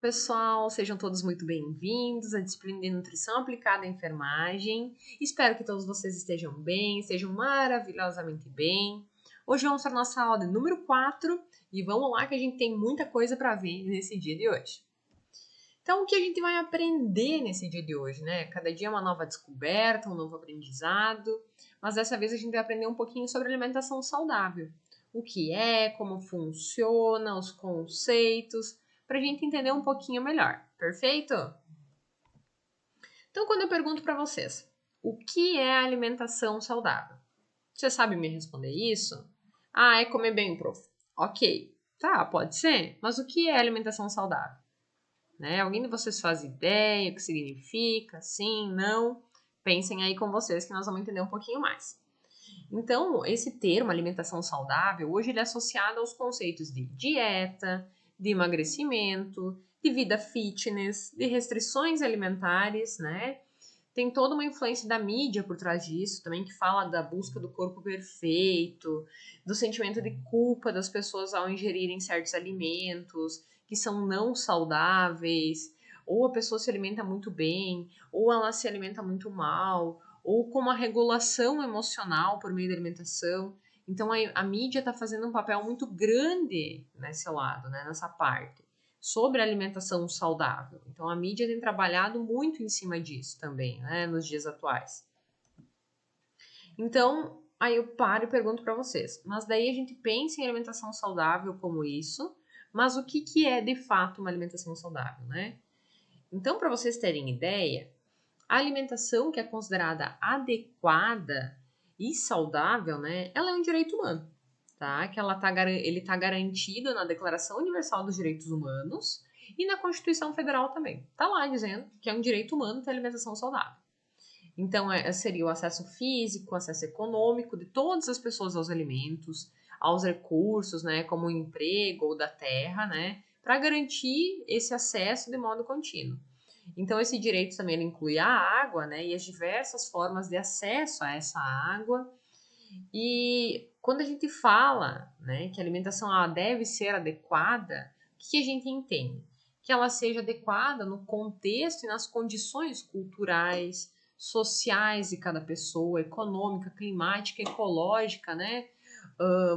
Pessoal, sejam todos muito bem-vindos à disciplina de nutrição aplicada à enfermagem. Espero que todos vocês estejam bem, estejam maravilhosamente bem. Hoje vamos para a nossa aula de número 4 e vamos lá que a gente tem muita coisa para ver nesse dia de hoje. Então, o que a gente vai aprender nesse dia de hoje, né? Cada dia é uma nova descoberta, um novo aprendizado, mas dessa vez a gente vai aprender um pouquinho sobre alimentação saudável. O que é, como funciona, os conceitos, para a gente entender um pouquinho melhor, perfeito? Então, quando eu pergunto para vocês, o que é alimentação saudável? Você sabe me responder isso? Ah, é comer bem, prof. Ok, tá, pode ser, mas o que é alimentação saudável? Né? Alguém de vocês faz ideia o que significa? Sim, não? Pensem aí com vocês que nós vamos entender um pouquinho mais. Então, esse termo alimentação saudável, hoje ele é associado aos conceitos de dieta, de emagrecimento, de vida fitness, de restrições alimentares, né? Tem toda uma influência da mídia por trás disso, também que fala da busca do corpo perfeito, do sentimento de culpa das pessoas ao ingerirem certos alimentos, que são não saudáveis, ou a pessoa se alimenta muito bem, ou ela se alimenta muito mal, ou como a regulação emocional por meio da alimentação. Então a mídia está fazendo um papel muito grande nesse lado, né, nessa parte, sobre a alimentação saudável. Então a mídia tem trabalhado muito em cima disso também, né, nos dias atuais. Então, aí eu paro e pergunto para vocês, mas daí a gente pensa em alimentação saudável como isso, mas o que é de fato uma alimentação saudável, né? Então, para vocês terem ideia, a alimentação que é considerada adequada e saudável, né, ela é um direito humano, tá? Que ele está garantido na Declaração Universal dos Direitos Humanos e na Constituição Federal também. Tá lá dizendo que é um direito humano ter alimentação saudável. Então, seria o acesso físico, o acesso econômico de todas as pessoas aos alimentos, aos recursos, né, como o emprego ou da terra, né, para garantir esse acesso de modo contínuo. Então, esse direito também inclui a água, né, e as diversas formas de acesso a essa água. E quando a gente fala, né, que a alimentação ela deve ser adequada, o que a gente entende? Que ela seja adequada no contexto e nas condições culturais, sociais de cada pessoa, econômica, climática, ecológica, né,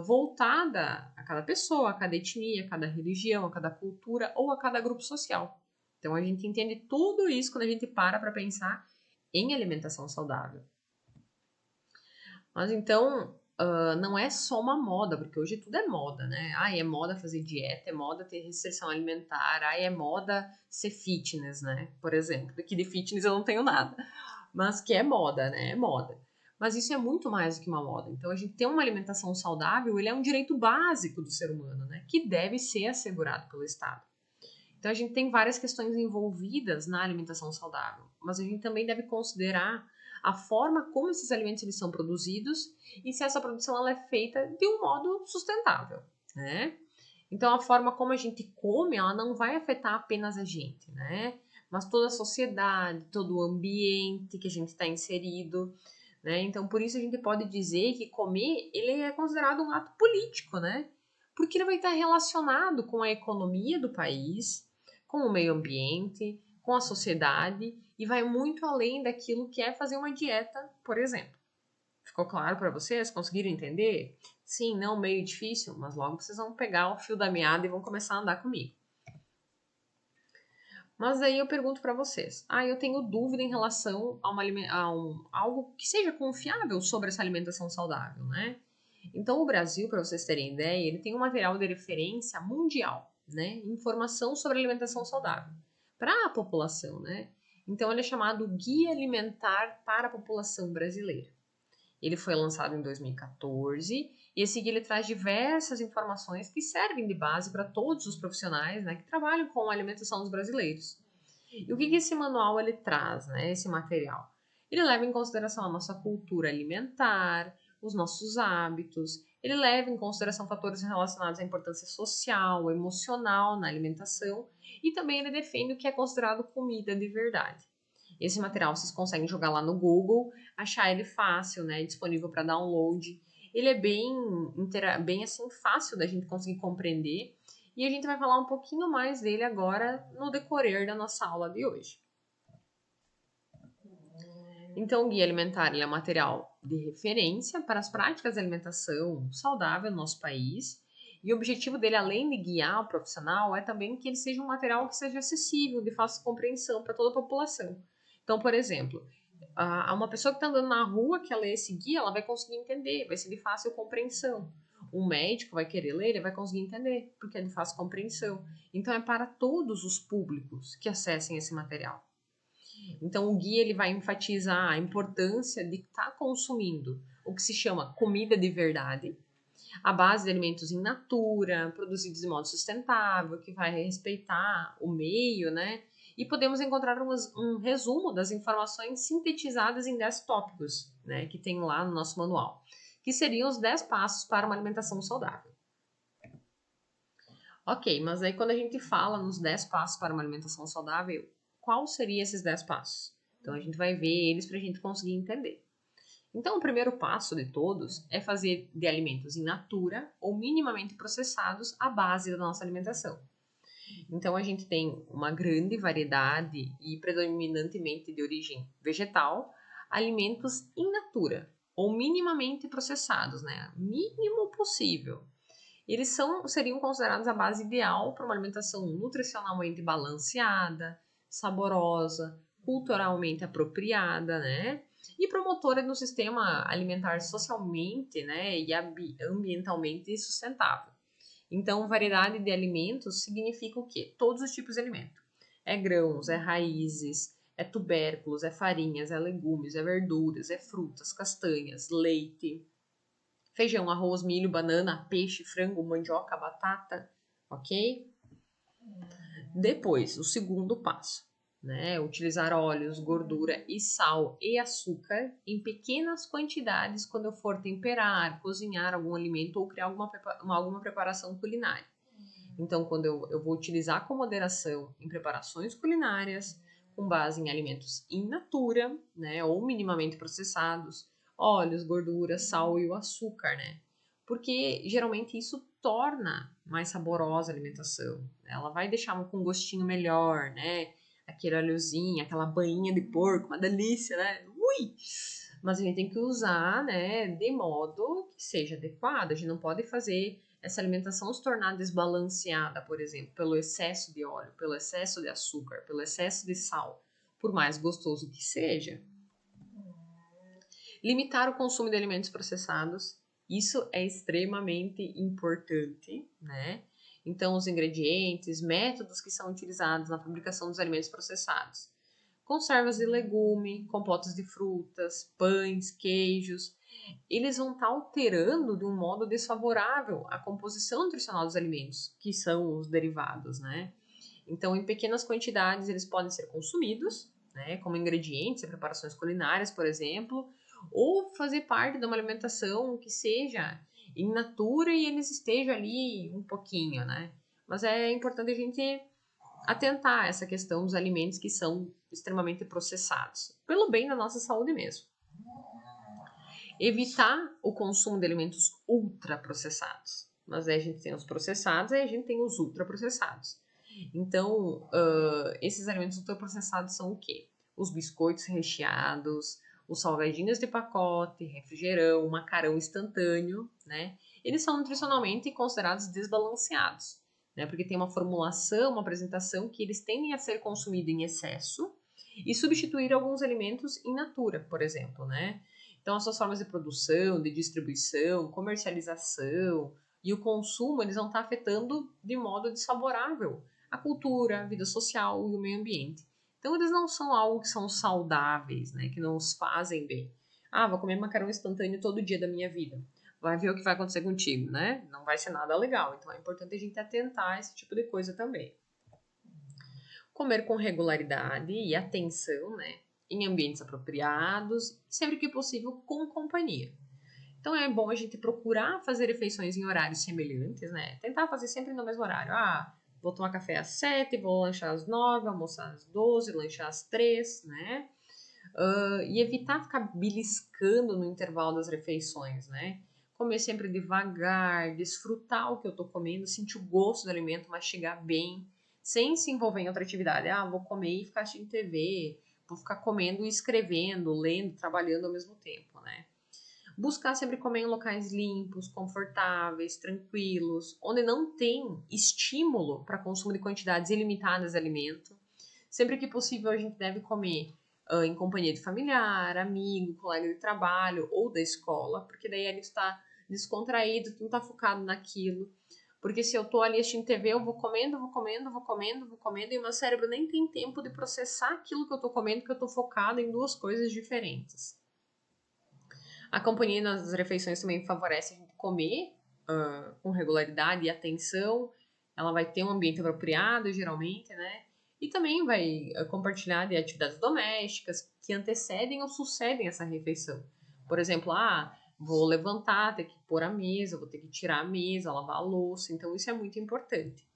voltada a cada pessoa, a cada etnia, a cada religião, a cada cultura ou a cada grupo social. Então a gente entende tudo isso quando a gente para pensar em alimentação saudável. Mas então, não é só uma moda, porque hoje tudo é moda, né? Ai, é moda fazer dieta, é moda ter restrição alimentar, ai, é moda ser fitness, né? Por exemplo, que de fitness eu não tenho nada, mas que é moda, né? É moda. Mas isso é muito mais do que uma moda. Então, a gente ter uma alimentação saudável, ele é um direito básico do ser humano, né? Que deve ser assegurado pelo Estado. Então, a gente tem várias questões envolvidas na alimentação saudável, mas a gente também deve considerar a forma como esses alimentos eles são produzidos e se essa produção ela é feita de um modo sustentável, né? Então, a forma como a gente come, ela não vai afetar apenas a gente, né? Mas toda a sociedade, todo o ambiente que a gente está inserido, né? Então, por isso a gente pode dizer que comer, ele é considerado um ato político, né? Porque ele vai estar relacionado com a economia do país, com o meio ambiente, com a sociedade e vai muito além daquilo que é fazer uma dieta, por exemplo. Ficou claro para vocês? Conseguiram entender? Sim, não, meio difícil, mas logo vocês vão pegar o fio da meada e vão começar a andar comigo. Mas aí eu pergunto para vocês: eu tenho dúvida em relação a algo que seja confiável sobre essa alimentação saudável, né? Então, o Brasil, para vocês terem ideia, ele tem um material de referência mundial, né? Informação sobre alimentação saudável para a população, né? Então, ele é chamado Guia Alimentar para a População Brasileira. Ele foi lançado em 2014 e esse guia ele traz diversas informações que servem de base para todos os profissionais, né, que trabalham com a alimentação dos brasileiros. E o que esse manual ele traz, né, esse material? Ele leva em consideração a nossa cultura alimentar, os nossos hábitos, ele leva em consideração fatores relacionados à importância social, emocional na alimentação e também ele defende o que é considerado comida de verdade. Esse material vocês conseguem jogar lá no Google, achar ele fácil, né, disponível para download. Ele é bem assim fácil da gente conseguir compreender E a gente vai falar um pouquinho mais dele agora no decorrer da nossa aula de hoje. Então, o guia alimentar ele é um material de referência para as práticas de alimentação saudável no nosso país. E o objetivo dele, além de guiar o profissional, é também que ele seja um material que seja acessível, de fácil compreensão para toda a população. Então, por exemplo, uma pessoa que está andando na rua que ler esse guia, ela vai conseguir entender, vai ser de fácil compreensão. Um médico vai querer ler, ele vai conseguir entender, porque é de fácil compreensão. Então, é para todos os públicos que acessem esse material. Então, o guia ele vai enfatizar a importância de estar consumindo o que se chama comida de verdade, à base de alimentos in natura, produzidos de modo sustentável, que vai respeitar o meio, né? E podemos encontrar um resumo das informações sintetizadas em 10 tópicos, né? Que tem lá no nosso manual, que seriam os 10 passos para uma alimentação saudável. Ok, mas aí quando a gente fala nos 10 passos para uma alimentação saudável, qual seriam esses 10 passos? Então a gente vai ver eles para a gente conseguir entender. Então, o primeiro passo de todos é fazer de alimentos in natura ou minimamente processados a base da nossa alimentação. Então, a gente tem uma grande variedade e predominantemente de origem vegetal, alimentos in natura ou minimamente processados, né? Mínimo possível. Eles seriam considerados a base ideal para uma alimentação nutricionalmente balanceada, saborosa, culturalmente apropriada, né? E promotora no sistema alimentar socialmente, né, e ambientalmente sustentável. Então, variedade de alimentos significa o quê? Todos os tipos de alimento. É grãos, é raízes, é tubérculos, é farinhas, é legumes, é verduras, é frutas, castanhas, leite, feijão, arroz, milho, banana, peixe, frango, mandioca, batata, ok? Depois, o segundo passo, né? Utilizar óleos, gordura e sal e açúcar em pequenas quantidades quando eu for temperar, cozinhar algum alimento ou criar alguma preparação culinária. Então, quando eu vou utilizar com moderação em preparações culinárias, com base em alimentos in natura, né, ou minimamente processados, óleos, gordura, sal e o açúcar, né? Porque geralmente isso torna mais saborosa a alimentação. Né? Ela vai deixar com um gostinho melhor, né? Aquele óleozinho, aquela banhinha de porco, uma delícia, né? Ui! Mas a gente tem que usar, né, de modo que seja adequado. A gente não pode fazer essa alimentação se tornar desbalanceada, por exemplo, pelo excesso de óleo, pelo excesso de açúcar, pelo excesso de sal, por mais gostoso que seja. Limitar o consumo de alimentos processados, isso é extremamente importante, né? Então, os ingredientes, métodos que são utilizados na fabricação dos alimentos processados. Conservas de legume, compotas de frutas, pães, queijos, eles vão estar alterando de um modo desfavorável a composição nutricional dos alimentos, que são os derivados, né? Então, em pequenas quantidades, eles podem ser consumidos, né, como ingredientes em preparações culinárias, por exemplo, ou fazer parte de uma alimentação que seja in natura e eles estejam ali um pouquinho, né? Mas é importante a gente atentar a essa questão dos alimentos que são extremamente processados, pelo bem da nossa saúde mesmo. Evitar o consumo de alimentos ultraprocessados. Mas aí a gente tem os processados e a gente tem os ultraprocessados. Então, esses alimentos ultraprocessados são o quê? Os biscoitos recheados, os salgadinhos de pacote, refrigerão, macarrão instantâneo, né? Eles são nutricionalmente considerados desbalanceados, né? Porque tem uma formulação, uma apresentação que eles tendem a ser consumidos em excesso e substituir alguns alimentos in natura, por exemplo, né? Então, as suas formas de produção, de distribuição, comercialização e o consumo, eles vão estar afetando de modo desfavorável a cultura, a vida social e o meio ambiente. Então, eles não são algo que são saudáveis, né? Que não os fazem bem. Ah, vou comer macarrão instantâneo todo dia da minha vida. Vai ver o que vai acontecer contigo, né? Não vai ser nada legal. Então, é importante a gente atentar a esse tipo de coisa também. Comer com regularidade e atenção, né? Em ambientes apropriados, sempre que possível com companhia. Então é bom a gente procurar fazer refeições em horários semelhantes, né? Tentar fazer sempre no mesmo horário. Ah, vou tomar café às 7, vou lanchar às 9, almoçar às 12, lanchar às 3, né? E evitar ficar beliscando no intervalo das refeições, né? comer sempre devagar, desfrutar o que eu tô comendo, sentir o gosto do alimento, mastigar bem, sem se envolver em outra atividade. Ah, vou comer e ficar assistindo TV, vou ficar comendo e escrevendo, lendo, trabalhando ao mesmo tempo, né? Buscar sempre comer em locais limpos, confortáveis, tranquilos, onde não tem estímulo para consumo de quantidades ilimitadas de alimento. Sempre que possível, a gente deve comer em companhia de familiar, amigo, colega de trabalho ou da escola, porque daí ele está descontraído, não está focado naquilo. Porque se eu tô ali assistindo TV, eu vou comendo, vou comendo, vou comendo, vou comendo, e o meu cérebro nem tem tempo de processar aquilo que eu tô comendo, porque eu tô focado em duas coisas diferentes. A companhia nas refeições também favorece a gente comer com regularidade e atenção. Ela vai ter um ambiente apropriado, geralmente, né? E também vai compartilhar de atividades domésticas que antecedem ou sucedem essa refeição. Por exemplo, vou levantar, ter que pôr a mesa, vou ter que tirar a mesa, lavar a louça. Então, isso é muito importante.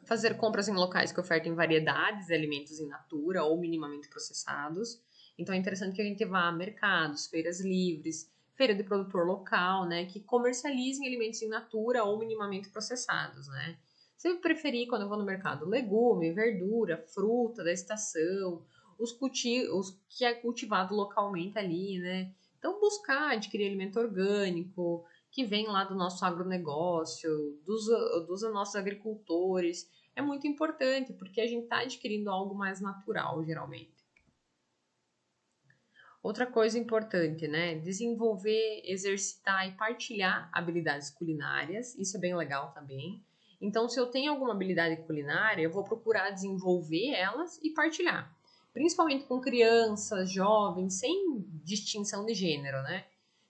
Fazer compras em locais que ofertem variedades de alimentos in natura ou minimamente processados. Então é interessante que a gente vá a mercados, feiras livres, feira de produtor local, né, que comercializem alimentos in natura ou minimamente processados, né. Sempre preferir, quando eu vou no mercado, legume, verdura, fruta da estação, os que é cultivado localmente ali, né. Então buscar adquirir alimento orgânico, que vem lá do nosso agronegócio, dos nossos agricultores, é muito importante, porque a gente está adquirindo algo mais natural, geralmente. Outra coisa importante, né? Desenvolver, exercitar e partilhar habilidades culinárias, isso é bem legal também. Então, se eu tenho alguma habilidade culinária, eu vou procurar desenvolver elas e partilhar. Principalmente com crianças, jovens, sem distinção de gênero, né?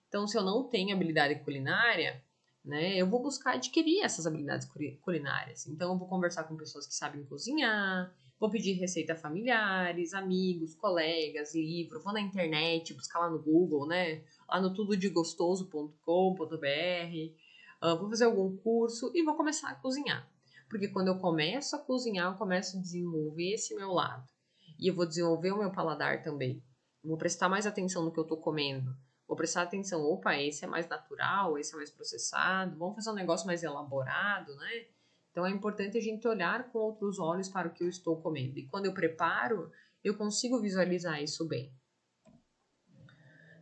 Então, se eu não tenho habilidade culinária, né, eu vou buscar adquirir essas habilidades culinárias. Então, eu vou conversar com pessoas que sabem cozinhar, vou pedir receita a familiares, amigos, colegas, livro, vou na internet, buscar lá no Google, né, lá no tudodegostoso.com.br, vou fazer algum curso e vou começar a cozinhar. Porque quando eu começo a cozinhar, eu começo a desenvolver esse meu lado. E eu vou desenvolver o meu paladar também. Vou prestar mais atenção no que eu estou comendo. Vou prestar atenção, opa, esse é mais natural, esse é mais processado, vamos fazer um negócio mais elaborado, né? Então é importante a gente olhar com outros olhos para o que eu estou comendo. E quando eu preparo, eu consigo visualizar isso bem.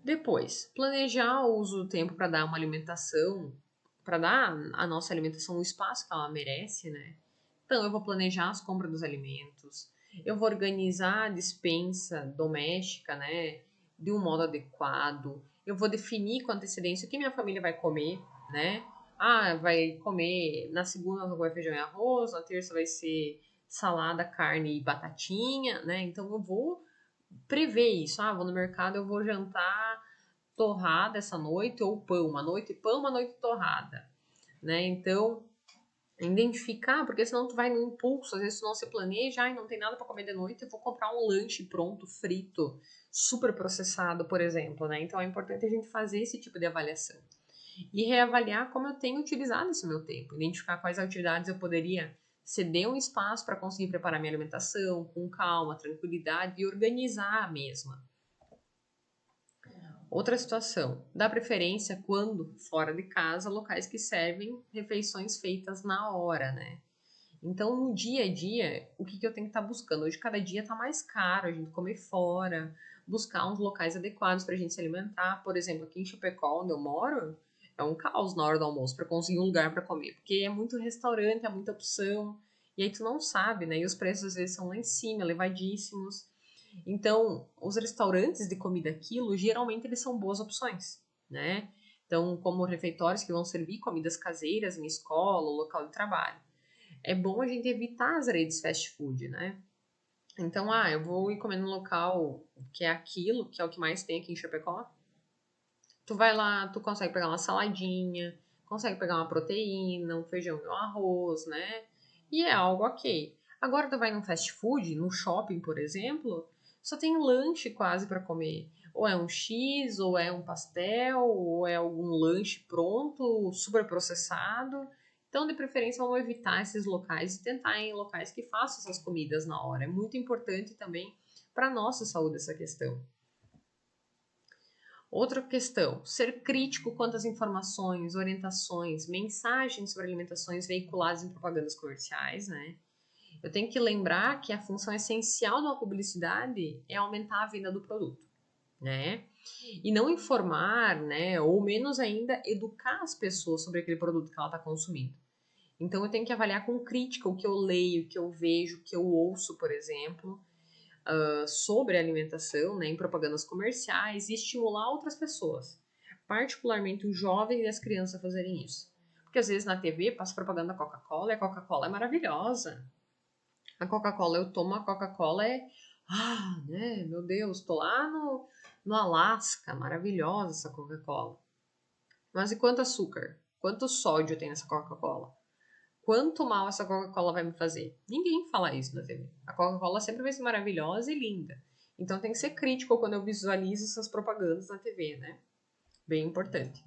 Depois, planejar o uso do tempo para dar uma alimentação, para dar à nossa alimentação o espaço que ela merece, né? Então, eu vou planejar as compras dos alimentos, eu vou organizar a despensa doméstica, né, de um modo adequado, eu vou definir com antecedência o que minha família vai comer, né? Vai comer, na segunda vai feijão e arroz, na terça vai ser salada, carne e batatinha, né? Então, eu vou prever isso. Vou no mercado, eu vou jantar torrada essa noite ou pão, uma noite pão, uma noite torrada, né? Então, identificar, porque senão tu vai no impulso, às vezes tu não se planeja, e não tem nada para comer de noite, eu vou comprar um lanche pronto, frito, super processado, por exemplo, né? Então é importante a gente fazer esse tipo de avaliação. E reavaliar como eu tenho utilizado esse meu tempo, identificar quais atividades eu poderia ceder um espaço para conseguir preparar minha alimentação com calma, tranquilidade e organizar a mesma. Outra situação, dá preferência quando fora de casa, locais que servem refeições feitas na hora, né? Então, no dia a dia, o que eu tenho que estar buscando? Hoje, cada dia está mais caro a gente comer fora, buscar uns locais adequados para a gente se alimentar. Por exemplo, aqui em Chapecó, onde eu moro, é um caos na hora do almoço para conseguir um lugar para comer, porque é muito restaurante, é muita opção, e aí tu não sabe, né? E os preços às vezes são lá em cima, elevadíssimos. Então, os restaurantes de comida quilo, geralmente eles são boas opções, né? Então, como refeitórios que vão servir comidas caseiras em escola ou local de trabalho. É bom a gente evitar as redes fast food, né? Então, eu vou ir comer num local que é aquilo, que é o que mais tem aqui em Chapecó. Tu vai lá, tu consegue pegar uma saladinha, consegue pegar uma proteína, um feijão e um arroz, né? E é algo ok. Agora tu vai num fast food, num shopping, por exemplo, só tem lanche quase para comer. Ou é um X, ou é um pastel, ou é algum lanche pronto, super processado. Então, de preferência, vamos evitar esses locais e tentar ir em locais que façam essas comidas na hora. É muito importante também para a nossa saúde essa questão. Outra questão, ser crítico quanto às informações, orientações, mensagens sobre alimentações veiculadas em propagandas comerciais, né? Eu tenho que lembrar que a função essencial de uma publicidade é aumentar a venda do produto, né? E não informar, né? Ou menos ainda, educar as pessoas sobre aquele produto que ela está consumindo. Então eu tenho que avaliar com crítica o que eu leio, o que eu vejo, o que eu ouço, por exemplo, sobre alimentação, né, em propagandas comerciais e estimular outras pessoas, particularmente os jovens e as crianças a fazerem isso. Porque às vezes na TV passa propaganda da Coca-Cola e a Coca-Cola é maravilhosa. A Coca-Cola, eu tomo a Coca-Cola né, meu Deus, tô lá no Alasca, maravilhosa essa Coca-Cola. Mas e quanto açúcar? Quanto sódio tem nessa Coca-Cola? Quanto mal essa Coca-Cola vai me fazer? Ninguém fala isso na TV. A Coca-Cola sempre vai ser maravilhosa e linda. Então tem que ser crítico quando eu visualizo essas propagandas na TV, né? Bem importante.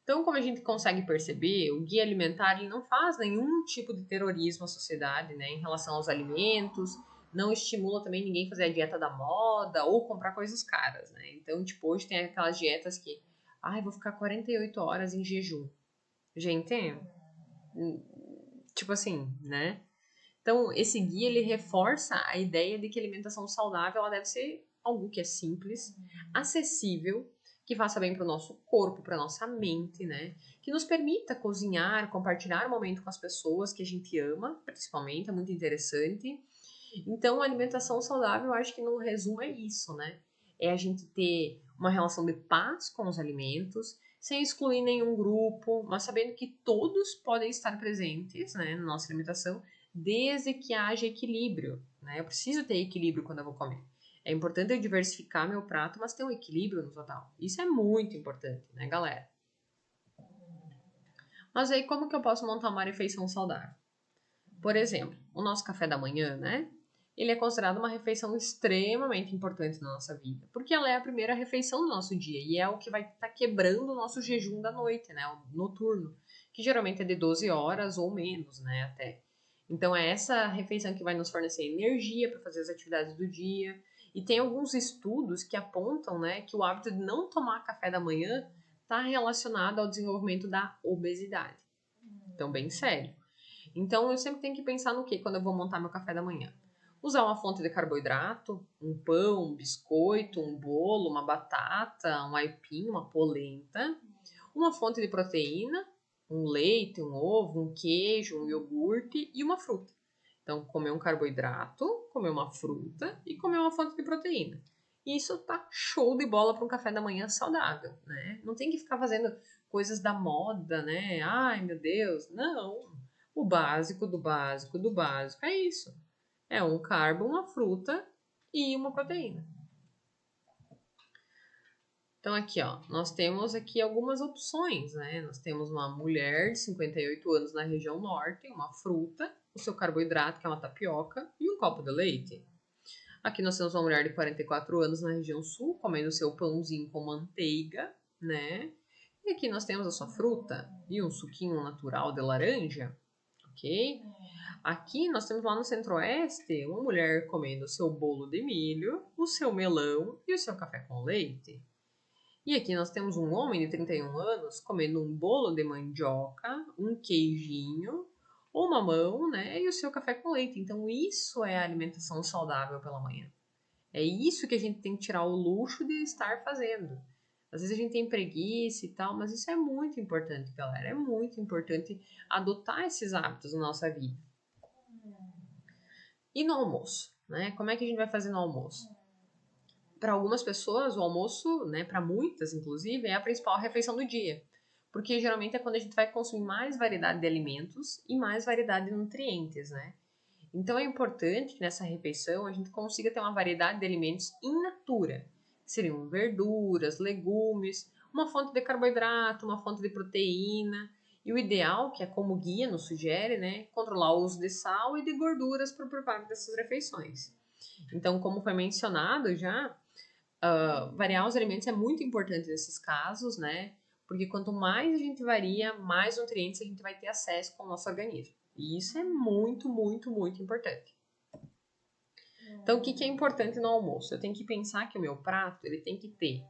Então, como a gente consegue perceber, o guia alimentar ele não faz nenhum tipo de terrorismo à sociedade, né, em relação aos alimentos, não estimula também ninguém a fazer a dieta da moda ou comprar coisas caras, né? Então, tipo, hoje tem aquelas dietas que, vou ficar 48 horas em jejum. Gente, tipo assim, né? Então, esse guia ele reforça a ideia de que a alimentação saudável ela deve ser algo que é simples, acessível, que faça bem para o nosso corpo, para nossa mente, né? Que nos permita cozinhar, compartilhar o momento com as pessoas que a gente ama, principalmente, é muito interessante. Então, a alimentação saudável, eu acho que no resumo é isso, né? É a gente ter uma relação de paz com os alimentos, sem excluir nenhum grupo, mas sabendo que todos podem estar presentes, né, na nossa alimentação, desde que haja equilíbrio, né? Eu preciso ter equilíbrio quando eu vou comer. É importante eu diversificar meu prato, mas ter um equilíbrio no total. Isso é muito importante, né, galera? Mas aí, como que eu posso montar uma refeição saudável? Por exemplo, o nosso café da manhã, né? Ele é considerado uma refeição extremamente importante na nossa vida, porque ela é a primeira refeição do nosso dia e é o que vai estar quebrando o nosso jejum da noite, né? O noturno, que geralmente é de 12 horas ou menos, né? Até. Então é essa refeição que vai nos fornecer energia para fazer as atividades do dia. E tem alguns estudos que apontam, né, que o hábito de não tomar café da manhã está relacionado ao desenvolvimento da obesidade. Então, bem sério. Então, eu sempre tenho que pensar no que quando eu vou montar meu café da manhã. Usar uma fonte de carboidrato, um pão, um biscoito, um bolo, uma batata, um aipim, uma polenta. Uma fonte de proteína, um leite, um ovo, um queijo, um iogurte e uma fruta. Então, comer um carboidrato, comer uma fruta e comer uma fonte de proteína. Isso tá show de bola para um café da manhã saudável, né? Não tem que ficar fazendo coisas da moda, né? Ai, meu Deus, não. O básico do básico do básico é isso. É um carbo, uma fruta e uma proteína. Então aqui, ó, nós temos aqui algumas opções, né? Nós temos uma mulher de 58 anos na região norte, uma fruta, o seu carboidrato, que é uma tapioca, e um copo de leite. Aqui nós temos uma mulher de 44 anos na região sul, comendo seu pãozinho com manteiga, né? E aqui nós temos a sua fruta e um suquinho natural de laranja, ok? Aqui nós temos lá no centro-oeste uma mulher comendo o seu bolo de milho, o seu melão e o seu café com leite. E aqui nós temos um homem de 31 anos comendo um bolo de mandioca, um queijinho, ou mamão, né? E o seu café com leite. Então, isso é a alimentação saudável pela manhã. É isso que a gente tem que tirar o luxo de estar fazendo. Às vezes a gente tem preguiça e tal, mas isso é muito importante, galera. É muito importante adotar esses hábitos na nossa vida. E no almoço, né? Como é que a gente vai fazer no almoço? Para algumas pessoas, o almoço, né, para muitas inclusive, é a principal refeição do dia, porque geralmente é quando a gente vai consumir mais variedade de alimentos e mais variedade de nutrientes, né? Então é importante que nessa refeição a gente consiga ter uma variedade de alimentos in natura, que seriam verduras, legumes, uma fonte de carboidrato, uma fonte de proteína, e o ideal, que é como o guia nos sugere, né, controlar o uso de sal e de gorduras por parte dessas refeições. Então, como foi mencionado já, variar os alimentos é muito importante nesses casos, né? Porque quanto mais a gente varia, mais nutrientes a gente vai ter acesso com o nosso organismo. E isso é muito, muito, muito importante. Então, o que que é importante no almoço? Eu tenho que pensar que o meu prato, ele tem que ter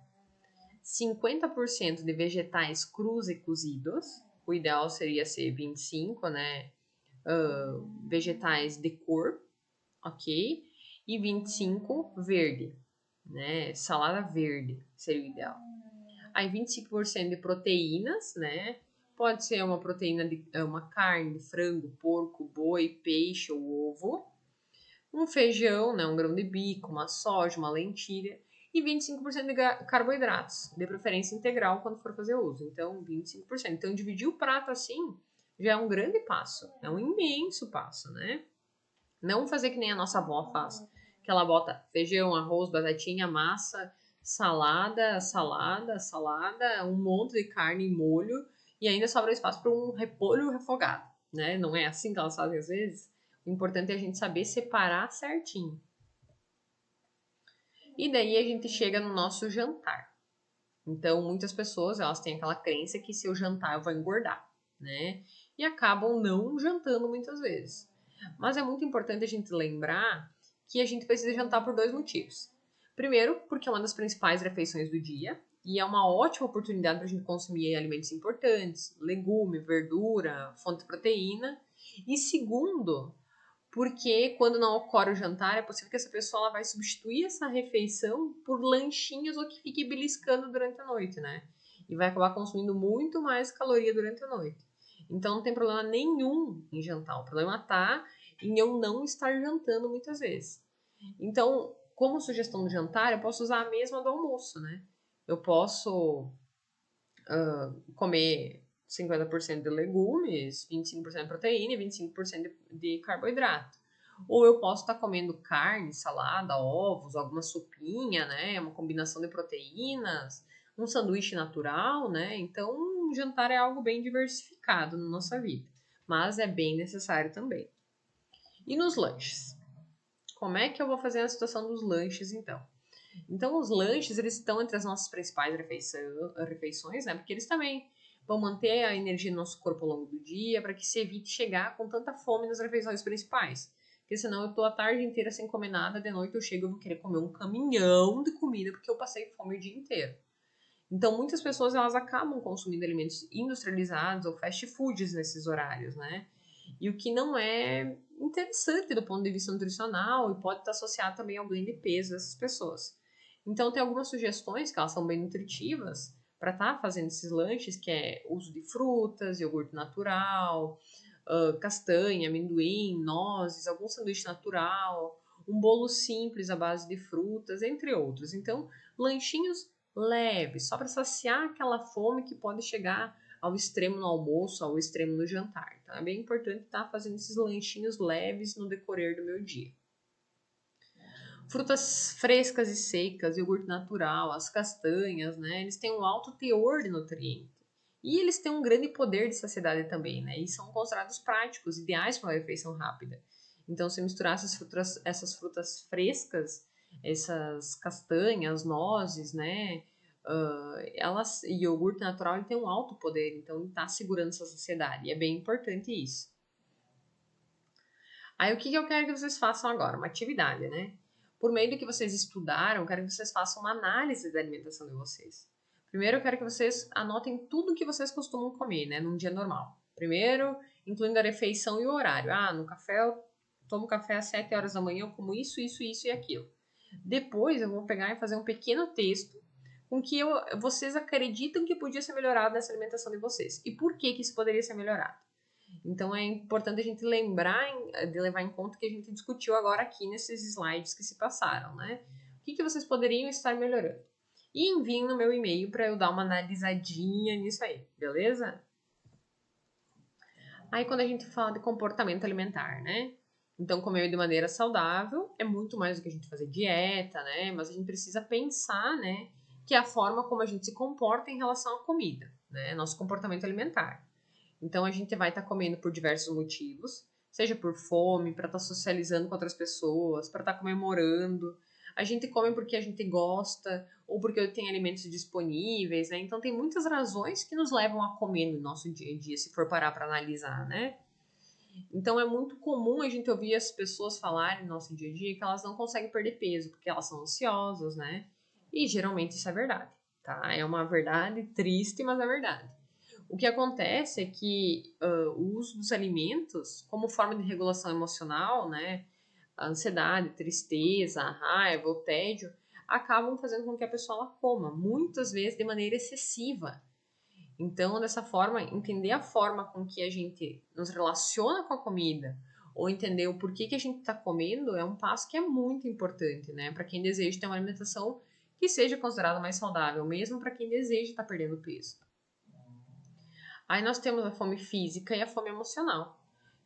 50% de vegetais crus e cozidos. O ideal seria ser 25, né? Vegetais de cor, ok? E 25 verde, né? Salada verde seria o ideal. Aí 25% de proteínas, né? Pode ser uma proteína de uma carne, de frango, porco, boi, peixe ou ovo. Um feijão, né? Um grão de bico, uma soja, uma lentilha. E 25% de carboidratos, de preferência integral quando for fazer uso. Então, 25%. Então, dividir o prato assim já é um grande passo. É um imenso passo, né? Não fazer que nem a nossa avó faz. Que ela bota feijão, arroz, batatinha, massa, salada, um monte de carne e molho e ainda sobra espaço para um repolho refogado, né? Não é assim que elas fazem às vezes? O importante é a gente saber separar certinho. E daí a gente chega no nosso jantar. Então, muitas pessoas, elas têm aquela crença que se eu jantar eu vou engordar, né? E acabam não jantando muitas vezes. Mas é muito importante a gente lembrar que a gente precisa jantar por dois motivos. Primeiro, porque é uma das principais refeições do dia e é uma ótima oportunidade para a gente consumir alimentos importantes, legume, verdura, fonte de proteína. E segundo, porque quando não ocorre o jantar, é possível que essa pessoa ela vai substituir essa refeição por lanchinhos ou que fique beliscando durante a noite, né? E vai acabar consumindo muito mais caloria durante a noite. Então não tem problema nenhum em jantar. O problema tá em eu não estar jantando muitas vezes. Então, como sugestão de jantar, eu posso usar a mesma do almoço, né? Eu posso comer 50% de legumes, 25% de proteína e 25% de carboidrato. Ou eu posso estar comendo carne, salada, ovos, alguma sopinha, né? Uma combinação de proteínas, um sanduíche natural, né? Então, um jantar é algo bem diversificado na nossa vida, mas é bem necessário também. E nos lanches? Como é que eu vou fazer a situação dos lanches, então? Então, os lanches, eles estão entre as nossas principais refeições, né? Porque eles também vão manter a energia no nosso corpo ao longo do dia, para que se evite chegar com tanta fome nas refeições principais. Porque senão eu tô a tarde inteira sem comer nada, de noite eu chego e vou querer comer um caminhão de comida, porque eu passei fome o dia inteiro. Então, muitas pessoas, elas acabam consumindo alimentos industrializados ou fast foods nesses horários, né? E o que não é interessante do ponto de vista nutricional e pode estar associado também ao ganho de peso dessas pessoas. Então, tem algumas sugestões que elas são bem nutritivas para estar fazendo esses lanches, que é uso de frutas, iogurte natural, castanha, amendoim, nozes, algum sanduíche natural, um bolo simples à base de frutas, entre outros. Então, lanchinhos leves, só para saciar aquela fome que pode chegar ao extremo no almoço, ao extremo no jantar. Então, é bem importante estar fazendo esses lanchinhos leves no decorrer do meu dia. Frutas frescas e secas, iogurte natural, as castanhas, né? Eles têm um alto teor de nutriente. E eles têm um grande poder de saciedade também, né? E são considerados práticos, ideais para uma refeição rápida. Então, se misturar essas frutas frescas, essas castanhas, nozes, né? E iogurte natural ele tem um alto poder, então ele está segurando essa saciedade. E é bem importante isso. Aí, o que eu quero que vocês façam agora? Uma atividade, né? Por meio do que vocês estudaram, eu quero que vocês façam uma análise da alimentação de vocês. Primeiro, eu quero que vocês anotem tudo que vocês costumam comer, né, num dia normal. Primeiro, incluindo a refeição e o horário. Ah, no café eu tomo café às 7 horas da manhã, eu como isso e aquilo. Depois, eu vou pegar e fazer um pequeno texto com que vocês acreditam que podia ser melhorado nessa alimentação de vocês. E por que isso poderia ser melhorado? Então é importante a gente lembrar de levar em conta o que a gente discutiu agora aqui nesses slides que se passaram, né? O que vocês poderiam estar melhorando? E enviem no meu e-mail para eu dar uma analisadinha nisso aí, beleza? Aí quando a gente fala de comportamento alimentar, né? Então comer de maneira saudável é muito mais do que a gente fazer dieta, né? Mas a gente precisa pensar, né? Que é a forma como a gente se comporta em relação à comida, né? Nosso comportamento alimentar. Então a gente vai estar comendo por diversos motivos, seja por fome, para estar socializando com outras pessoas, para estar comemorando. A gente come porque a gente gosta ou porque tem alimentos disponíveis, né? Então tem muitas razões que nos levam a comer no nosso dia a dia, se for parar para analisar, né? Então é muito comum a gente ouvir as pessoas falarem no nosso dia a dia que elas não conseguem perder peso porque elas são ansiosas, né? E geralmente isso é verdade, tá? É uma verdade triste, mas é verdade. O que acontece é que o uso dos alimentos como forma de regulação emocional, né? A ansiedade, tristeza, a raiva, o tédio, acabam fazendo com que a pessoa ela coma, muitas vezes de maneira excessiva. Então, dessa forma, entender a forma com que a gente nos relaciona com a comida, ou entender o porquê que a gente está comendo, é um passo que é muito importante, né? Para quem deseja ter uma alimentação que seja considerada mais saudável, mesmo para quem deseja estar perdendo peso. Aí nós temos a fome física e a fome emocional.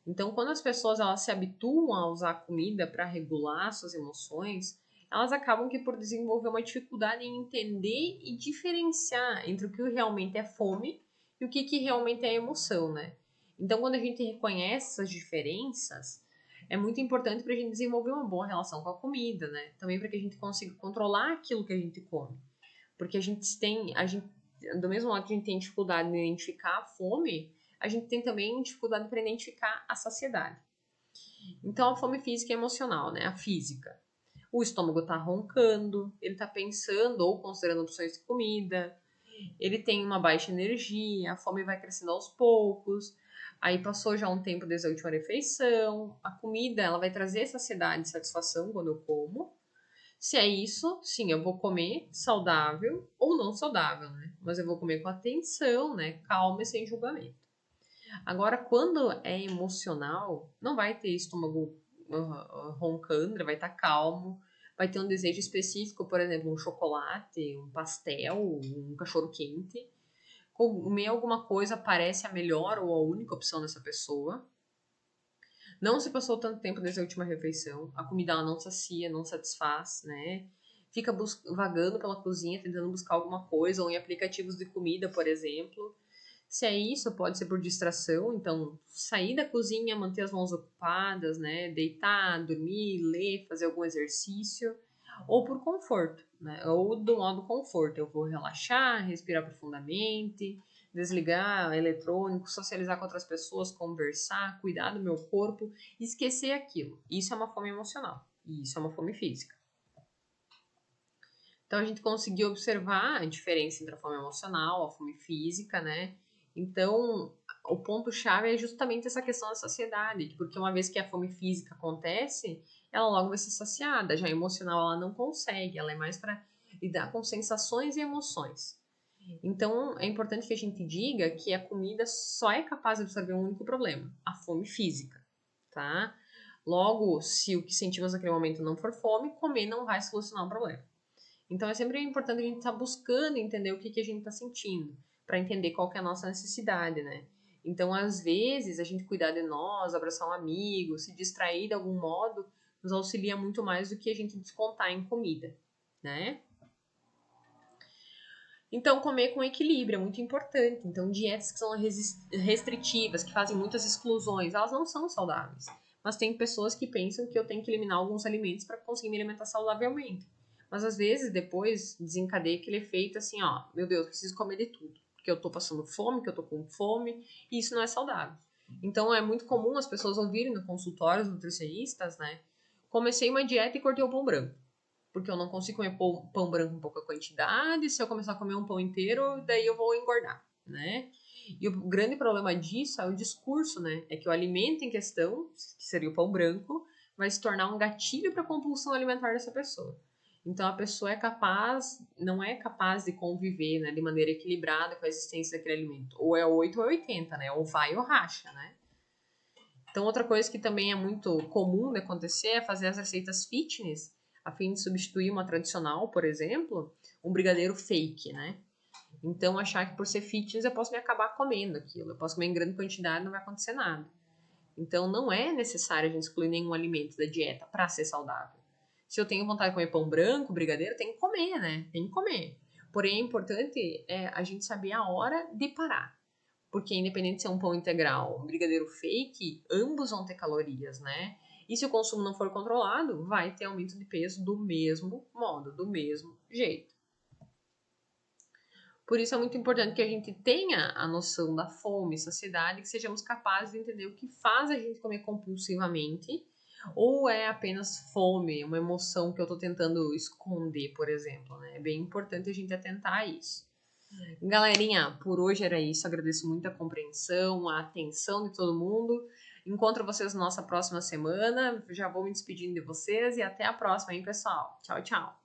Então, quando as pessoas elas se habituam a usar a comida para regular suas emoções, elas acabam que por desenvolver uma dificuldade em entender e diferenciar entre o que realmente é fome e o que realmente é emoção, né? Então, quando a gente reconhece essas diferenças, é muito importante para a gente desenvolver uma boa relação com a comida, né? Também para que a gente consiga controlar aquilo que a gente come. Porque do mesmo modo que a gente tem dificuldade em identificar a fome, a gente tem também dificuldade para identificar a saciedade. Então, a fome física e emocional, né? A física. O estômago tá roncando, ele tá pensando ou considerando opções de comida, ele tem uma baixa energia, a fome vai crescendo aos poucos, aí passou já um tempo desde a última refeição, a comida ela vai trazer saciedade e satisfação quando eu como. Se é isso, sim, eu vou comer saudável ou não saudável, né? Mas eu vou comer com atenção, né? Calma e sem julgamento. Agora, quando é emocional, não vai ter estômago roncando, ele vai estar calmo, vai ter um desejo específico, por exemplo, um chocolate, um pastel, um cachorro quente. Comer alguma coisa parece a melhor ou a única opção dessa pessoa. Não se passou tanto tempo desde a última refeição, a comida ela não sacia, não satisfaz, né? Fica vagando pela cozinha tentando buscar alguma coisa, ou em aplicativos de comida, por exemplo. Se é isso, pode ser por distração, então sair da cozinha, manter as mãos ocupadas, né? Deitar, dormir, ler, fazer algum exercício, ou por conforto, né? Ou do modo conforto, eu vou relaxar, respirar profundamente, desligar eletrônico, socializar com outras pessoas, conversar, cuidar do meu corpo, esquecer aquilo. Isso é uma fome emocional, e isso é uma fome física. Então a gente conseguiu observar a diferença entre a fome emocional, a fome física, né? Então, o ponto-chave é justamente essa questão da saciedade, porque uma vez que a fome física acontece, ela logo vai ser saciada. Já a emocional, ela não consegue, ela é mais para lidar com sensações e emoções. Então, é importante que a gente diga que a comida só é capaz de absorver um único problema, a fome física, tá? Logo, se o que sentimos naquele momento não for fome, comer não vai solucionar o problema. Então, é sempre importante a gente estar buscando entender o que a gente está sentindo, para entender qual que é a nossa necessidade, né? Então, às vezes, a gente cuidar de nós, abraçar um amigo, se distrair de algum modo, nos auxilia muito mais do que a gente descontar em comida, né? Então, comer com equilíbrio é muito importante. Então, dietas que são restritivas, que fazem muitas exclusões, elas não são saudáveis. Mas tem pessoas que pensam que eu tenho que eliminar alguns alimentos para conseguir me alimentar saudavelmente. Mas às vezes depois desencadeia aquele efeito assim, ó, meu Deus, preciso comer de tudo, porque eu tô passando fome, que eu tô com fome, e isso não é saudável. Então é muito comum as pessoas ouvirem no consultório os nutricionistas, né? Comecei uma dieta e cortei o pão branco porque eu não consigo comer pão branco em pouca quantidade. Se eu começar a comer um pão inteiro, daí eu vou engordar, né? E o grande problema disso é o discurso, né? É que o alimento em questão, que seria o pão branco, vai se tornar um gatilho para a compulsão alimentar dessa pessoa. Então a pessoa não é capaz de conviver, né, de maneira equilibrada com a existência daquele alimento. Ou é 8 ou é 80, né? Ou vai ou racha, né? Então, outra coisa que também é muito comum de acontecer é fazer as receitas fitness a fim de substituir uma tradicional, por exemplo, um brigadeiro fake, né? Então, achar que por ser fitness eu posso me acabar comendo aquilo, eu posso comer em grande quantidade e não vai acontecer nada. Então, não é necessário a gente excluir nenhum alimento da dieta para ser saudável. Se eu tenho vontade de comer pão branco, brigadeiro, tem que comer, né? Tem que comer. Porém, é importante a gente saber a hora de parar. Porque independente de ser um pão integral, um brigadeiro fake, ambos vão ter calorias, né? E se o consumo não for controlado, vai ter aumento de peso do mesmo modo, do mesmo jeito. Por isso é muito importante que a gente tenha a noção da fome, saciedade, que sejamos capazes de entender o que faz a gente comer compulsivamente, ou é apenas fome, uma emoção que eu estou tentando esconder, por exemplo, né? É bem importante a gente atentar a isso. Galerinha, por hoje era isso. Agradeço muito a compreensão, a atenção de todo mundo. Encontro vocês na nossa próxima semana. Já vou me despedindo de vocês e até a próxima, hein, pessoal? Tchau, tchau.